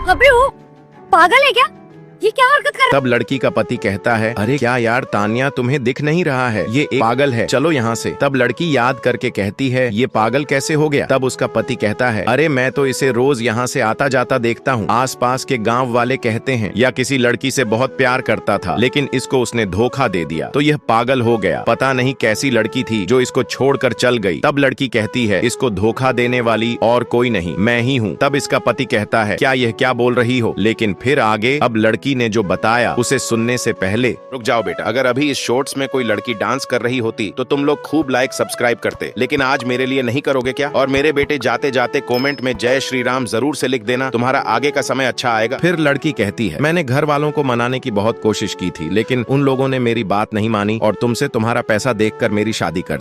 अबे वो पागल है क्या? ये क्या हरकत कर? तब लड़की का पति कहता है, अरे क्या यार तान्या, तुम्हें दिख नहीं रहा है, ये एक पागल है, चलो यहाँ से। तब लड़की याद करके कहती है, ये पागल कैसे हो गया? तब उसका पति कहता है, अरे मैं तो इसे रोज यहाँ से आता जाता देखता हूँ। आसपास के गांव वाले कहते हैं या किसी लड़की से बहुत प्यार करता था, लेकिन इसको उसने धोखा दे दिया तो यह पागल हो गया। पता नहीं कैसी लड़की थी जो इसको छोड़कर चल गई। तब लड़की कहती है, इसको धोखा देने वाली और कोई नहीं, मैं ही हूँ। तब इसका पति कहता है, क्या यह क्या बोल रही हो? लेकिन फिर आगे अब लड़की ने जो बताया उसे सुनने से पहले रुक जाओ बेटा। अगर अभी इस शॉर्ट्स में कोई लड़की डांस कर रही होती तो तुम लोग खूब लाइक सब्सक्राइब करते, लेकिन आज मेरे लिए नहीं करोगे क्या? और मेरे बेटे जाते जाते कमेंट में जय श्री राम जरूर से लिख देना, तुम्हारा आगे का समय अच्छा आएगा। फिर लड़की कहती है, मैंने घर वालों को मनाने की बहुत कोशिश की थी, लेकिन उन लोगों ने मेरी बात नहीं मानी और तुमसे तुम्हारा पैसा देखकर मेरी शादी कर दी।